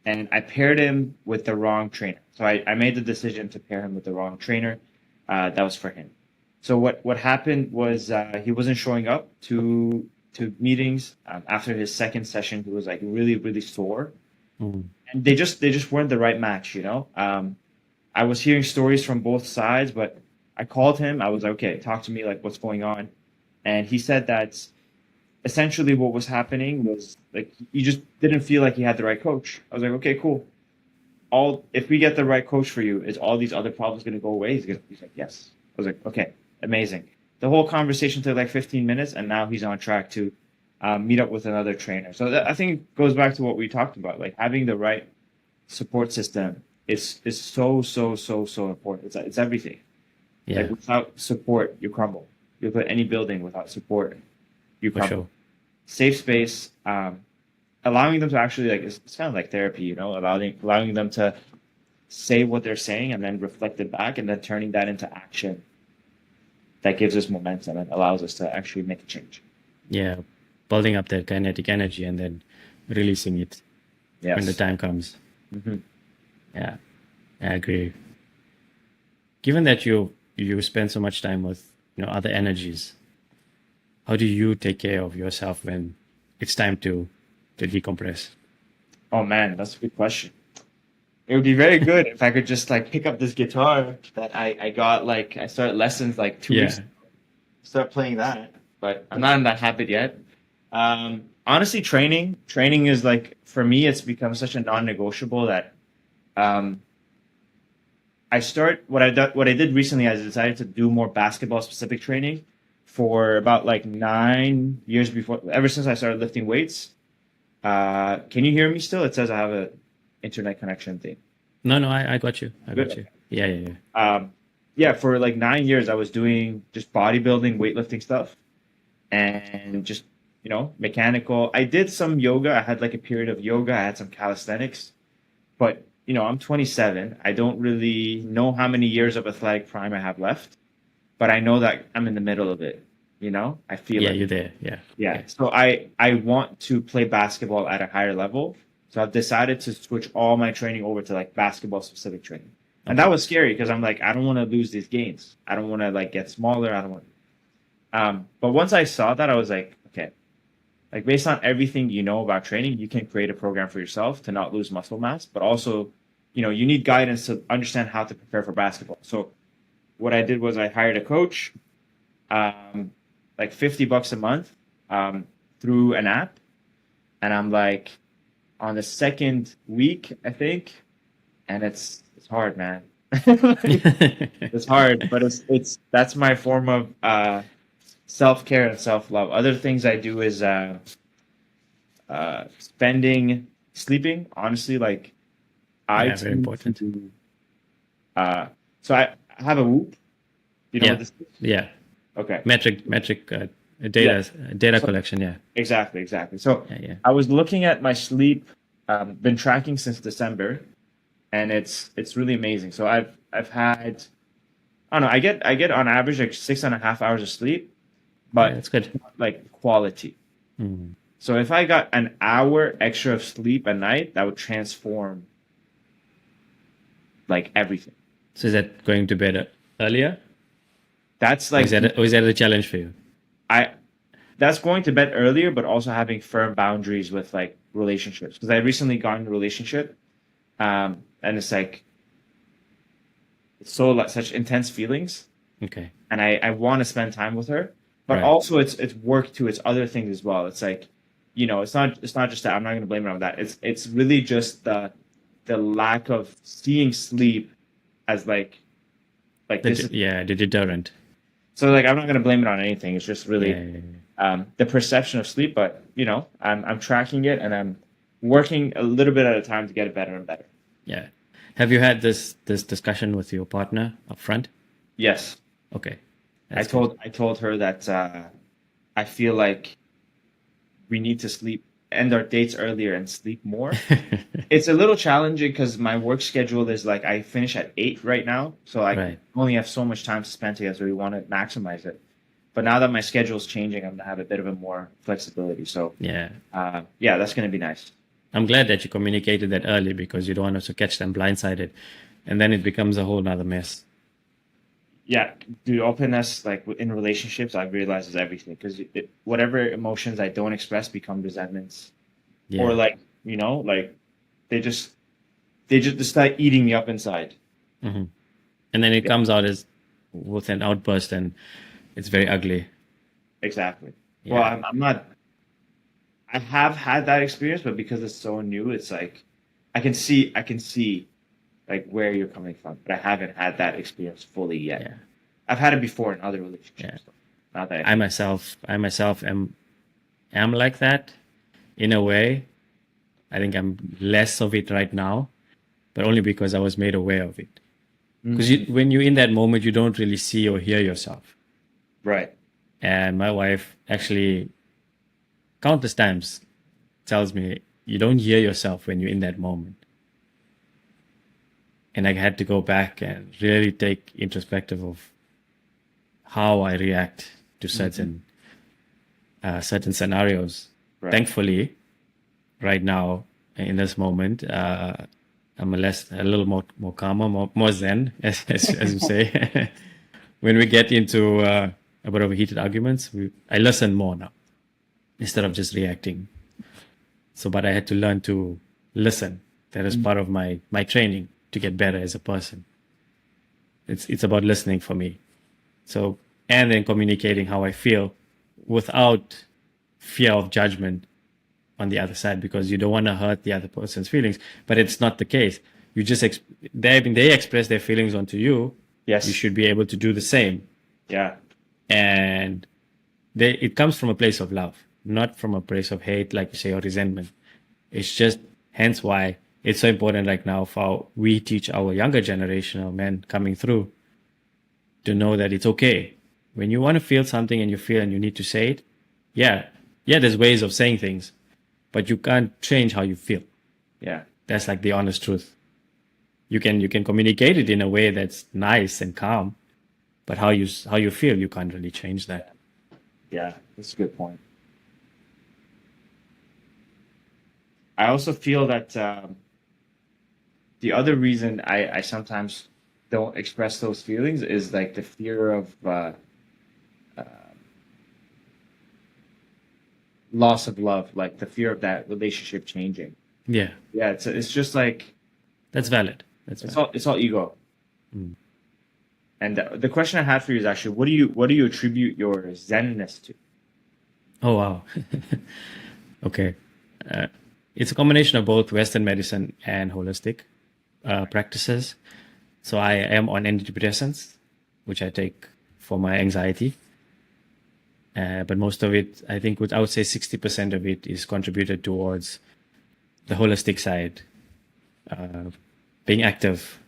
and I paired him with the wrong trainer. So I made the decision to pair him with the wrong trainer. That was for him. So what happened was he wasn't showing up to meetings. After his second session, he was like really really sore, Mm. and they just weren't the right match. I was hearing stories from both sides, but I called him. I was like, okay, talk to me, like what's going on, and he said that essentially what was happening was like he just didn't feel like he had the right coach. I was like, okay, cool. All if we get the right coach for you, is all these other problems going to go away? He's like, yes. I was like, okay, amazing. The whole conversation took like 15 minutes, and now he's on track to meet up with another trainer. So I think it goes back to what we talked about, like having the right support system is so important. It's everything. Yeah, Like without support, you crumble. You put any building without support, you for crumble. sure. Safe space, allowing them to actually like it's kind of like therapy, allowing them to say what they're saying and then reflect it back and then turning that into action that gives us momentum and allows us to actually make a change. Yeah, building up that kinetic energy and then releasing it when the Yes. time comes. Hmm. Yeah, I agree. Given that you spend so much time with other energies, how do you take care of yourself when it's time to to decompress? Oh man, that's a good question. It would be very good if I could just like pick up this guitar that I got like I started lessons like 2 weeks Yeah. start playing that, but I'm not in that habit yet. Honestly, training is like for me, it's become such a non-negotiable that um, what I did recently. I decided to do more basketball specific training for about like 9 years before, ever since I started lifting weights. Can you hear me still? It says I have a internet connection thing. No, no, I got you. I got Good. you. Yeah, yeah, yeah. Yeah, for like 9 years, I was doing just bodybuilding, weightlifting stuff, and just mechanical. I did some yoga. I had like a period of yoga. I had some calisthenics, but I'm 27. I don't really know how many years of athletic prime I have left, but I know that I'm in the middle of it. I feel Yeah, it. you're there. Yeah. Yeah. So I want to play basketball at a higher level. So I've decided to switch all my training over to like basketball specific training. And that was scary because I'm like, I don't want to lose these gains. I don't want to like get smaller. I don't want. But once I saw that, I was like, okay, like based on everything you know about training, you can create a program for yourself to not lose muscle mass, but also, you need guidance to understand how to prepare for basketball. So what I did was I hired a coach, like $50 a month, through an app, and I'm like on the second week, I think, and it's hard, man. It's hard, but it's that's my form of self-care and self-love. Other things I do is sleeping. Honestly, like I Yeah, very tend important. to. So I have a Whoop. You know Yeah. what this is? Yeah. Okay. Metric data collection. Yeah. Exactly. So Yeah, yeah. I was looking at my sleep. Been tracking since December, and it's really amazing. So I've had, I don't know. I get on average like 6.5 hours of sleep, Yeah, but that's good. like quality. Mm. So if I got an hour extra of sleep at night, that would transform like everything. So is that going to bed earlier? That's Or like is that a challenge for you? I that's going to bed earlier, but also having firm boundaries with like relationships. Because I recently got in a relationship, and it's like it's so like such intense feelings, Okay. and I want to spend time with her, but Right. also it's work too. It's other things as well. It's like it's not just that. I'm not going to blame it on that. It's really just the lack of seeing sleep as like this. The deterrent. So like I'm not going to blame it on anything. It's just really Yeah, yeah, yeah. the perception of sleep. But I'm tracking it and I'm working a little bit at a time to get it better and better. Yeah. Have you had this discussion with your partner up front? Yes, Okay. I told her that I feel like we need to end our dates earlier and sleep more. It's a little challenging because my work schedule is like I finish at 8 right now, so I Right. only have so much time to spend together. So we want to maximize it. But now that my schedule is changing, I'm gonna have a bit of a more flexibility. So Yeah. yeah, that's gonna be nice. I'm glad that you communicated that early because you don't want us to catch them blindsided, and then it becomes a whole nother mess. Yeah, the openness like in relationships, I've realized is everything because whatever emotions I don't express become resentments, Yeah. or like like they just start eating me up inside. And then it comes out as with an outburst, and it's very ugly. Exactly. Yeah. Well, I'm not. I have had that experience, but because it's so new, it's like I can see like where you're coming from, but I haven't had that experience fully yet. Yeah. I've had it before in other relationships. Yeah. Though. Not that I myself am like that in a way. I think I'm less of it right now, but only because I was made aware of it. Because when you're in that moment, you don't really see or hear yourself. right. And my wife actually countless times tells me, you don't hear yourself when you're in that moment. And I had to go back and really take introspective of how I react to certain scenarios. Right. Thankfully, right now in this moment, I'm a little more calmer, more zen, as you say. When we get into a bit of heated arguments, I listen more now instead of just reacting. So, but I had to learn to listen. That is part of my training to get better as a person. It's about listening for me. So, and then communicating how I feel without fear of judgment on the other side, because you don't want to hurt the other person's feelings. But it's not the case. You just they express their feelings onto you. Yes. You should be able to do the same. Yeah. And it comes from a place of love, not from a place of hate, like you say, or resentment. It's just hence why it's so important right now for we teach our younger generation of men coming through to know that it's okay. When you want to feel something and you feel and you need to say it, yeah, there's ways of saying things, but you can't change how you feel. Yeah. That's like the honest truth. You can communicate it in a way that's nice and calm, but how you feel, you can't really change that. Yeah, that's a good point. I also feel that the other reason I sometimes don't express those feelings is like the fear of loss of love, like the fear of that relationship changing. Yeah, Yeah, it's just like that's valid. it's all ego. And the question I had for you is actually, what do you attribute your zenness to? Oh wow. Okay. It's a combination of both Western medicine and holistic practices. So I am on antidepressants, which I take for my anxiety. But most of it, I think, I would say 60% of it is contributed towards the holistic side, being active,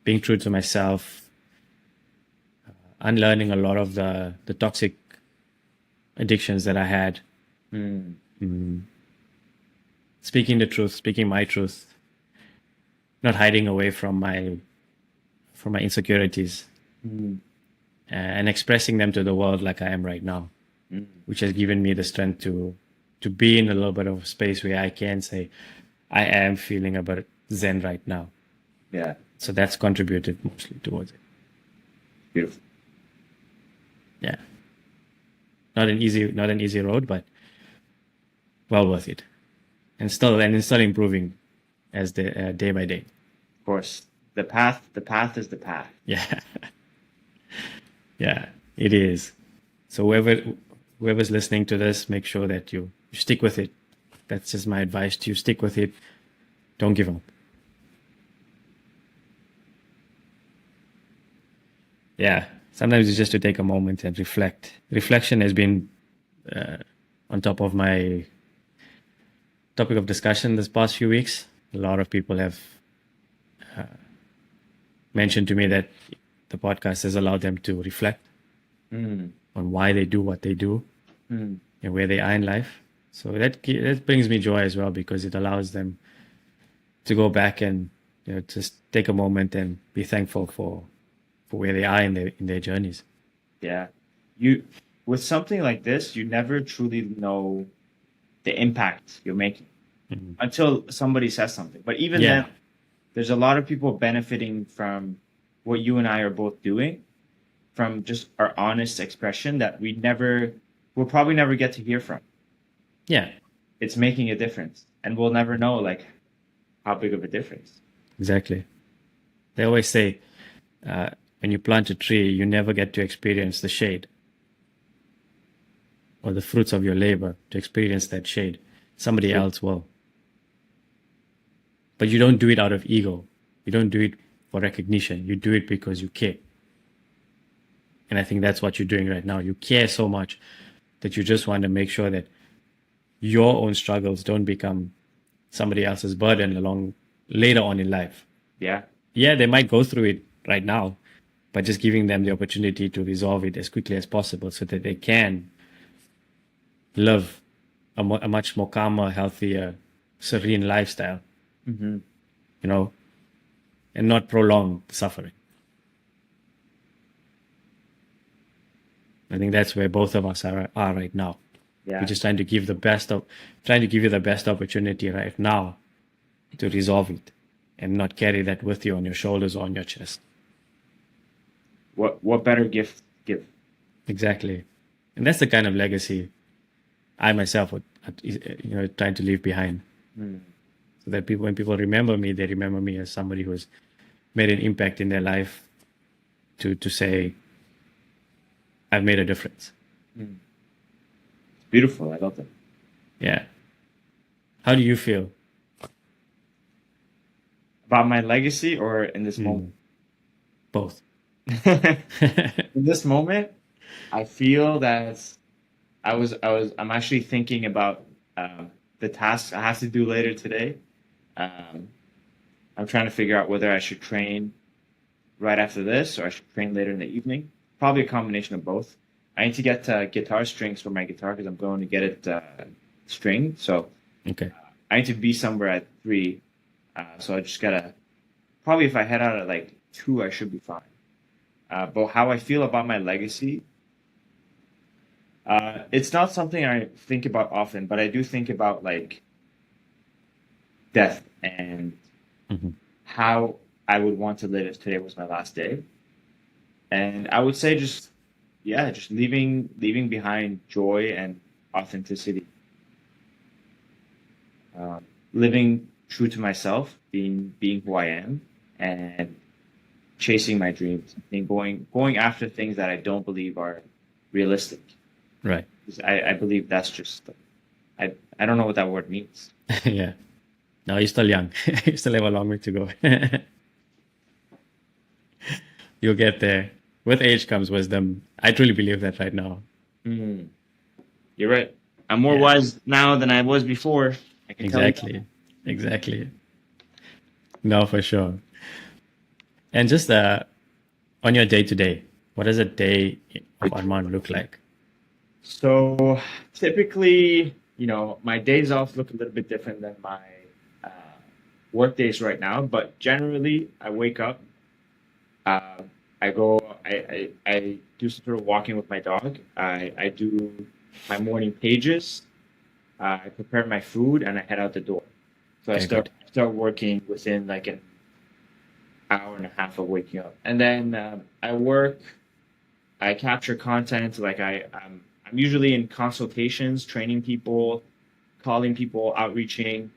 being true to myself, unlearning a lot of the toxic addictions that I had, speaking the truth, speaking my truth, not hiding away from my insecurities, and expressing them to the world like I am right now, which has given me the strength to be in a little bit of a space where I can say I am feeling a bit zen right now. Yeah, So that's contributed mostly towards it. beautiful. Yeah. Not an easy road, but well worth it. And still improving as the day by day. Of course, the path is the path. Yeah. Yeah, it is. So whoever's listening to this, make sure that you stick with it. That's just my advice to you. Stick with it. Don't give up. Yeah. Sometimes it's just to take a moment and reflect. Reflection has been on top of my topic of discussion this past few weeks. A lot of people have mentioned to me that the podcast has allowed them to reflect on why they do what they do and where they are in life. So that brings me joy as well, because it allows them to go back and just take a moment and be thankful for where they are in their journeys. Yeah, with something like this, you never truly know the impact you're making until somebody says something. But even then, there's a lot of people benefiting from what you and I are both doing, from just our honest expression that we'll probably never get to hear from. Yeah, It's making a difference, and we'll never know like how big of a difference. exactly. They always say when you plant a tree, you never get to experience the shade or the fruits of your labor, to experience that shade. Somebody else will. But you don't do it out of ego. You don't do it for recognition. You do it because you care. And I think that's what you're doing right now. You care so much that you just want to make sure that your own struggles don't become somebody else's burden along later on in life. Yeah, Yeah, they might go through it right now, but just giving them the opportunity to resolve it as quickly as possible so that they can live a much more calmer, healthier, serene lifestyle, and not prolong the suffering. I think that's where both of us are right now. yeah. We're just trying to give you the best opportunity right now to resolve it and not carry that with you on your shoulders or on your chest. What better gift to give? Exactly. And that's the kind of legacy I myself would, trying to leave behind. So that when people remember me, they remember me as somebody who has made an impact in their life to say, I've made a difference. Beautiful. I love that. Yeah. How do you feel? About my legacy or in this moment? Both. In this moment, I feel that I'm actually thinking about the tasks I have to do later today. I'm trying to figure out whether I should train right after this or I should train later in the evening. Probably a combination of both. I need to get guitar strings for my guitar because I'm going to get it stringed. So Okay. I need to be somewhere at 3. So I just gotta probably if I head out at like 2, I should be fine. But how I feel about my legacy, it's not something I think about often, but I do think about like death and how I would want to live if today was my last day. And I would say just leaving behind joy and authenticity. Living true to myself, being who I am, and chasing my dreams and going after things that I don't believe are realistic. Right. I believe that's just I don't know what that word means. Yeah. No, you're still young. You still have a long way to go. You'll get there. With age comes wisdom. I truly believe that right now. You're right. I'm more wise now than I was before. I can tell you that. Exactly. No, for sure. And just on your day to day, what does a day of Arman look like? So typically, my days off look a little bit different than my work days right now. But generally, I wake up, I go, I do some sort of walking with my dog. I do my morning pages. I prepare my food and I head out the door. So I start working within like an hour and a half of waking up, and then I work. I capture content. Like I'm usually in consultations, training people, calling people, outreaching,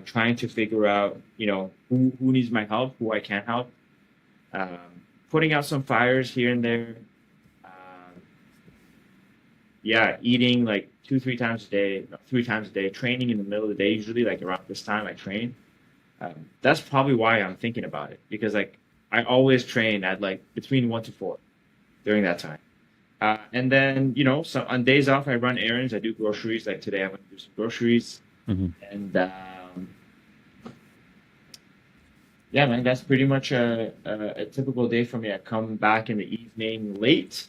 trying to figure out who needs my help, who I can help, putting out some fires here and there. Eating like 3 times a day, training in the middle of the day, usually like around this time I train. That's probably why I'm thinking about it, because like I always train at like between 1 to 4 during that time. And then, so on days off, I run errands, I do groceries. Like today, I'm going to do some groceries. And man, that's pretty much a typical day for me. I come back in the evening late,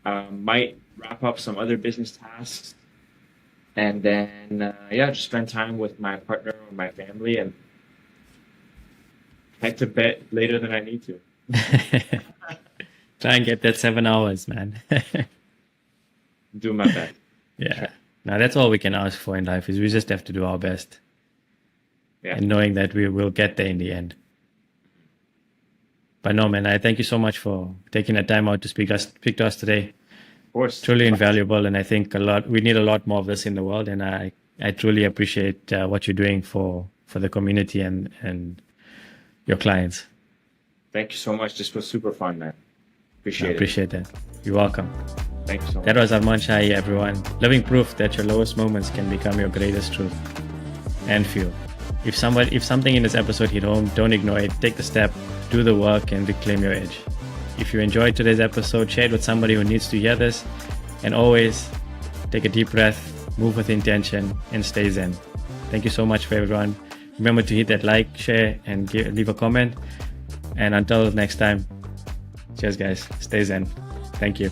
might wrap up some other business tasks, and then just spend time with my partner or my family and head to bed later than I need to. Try and get that 7 hours, man. Do my best. Yeah. Sure. Now that's all we can ask for in life, is we just have to do our best. Yeah. And knowing that we will get there in the end. But no, man, I thank you so much for taking the time out to speak to us today. Of course. Truly invaluable, and I think we need a lot more of this in the world, and I truly appreciate what you're doing for the community and your clients. Thank you so much. This was super fun, man. I appreciate that. You're welcome. Thank you so much. That was Arman Shahi, everyone. Living proof that your lowest moments can become your greatest truth and fuel. If something in this episode hit home, don't ignore it. Take the step, do the work, and reclaim your edge. If you enjoyed today's episode, share it with somebody who needs to hear this. And always take a deep breath, move with intention, and stay zen. Thank you so much for everyone. Remember to hit that like, share, and leave a comment. And until next time, cheers, guys. Stay zen. Thank you.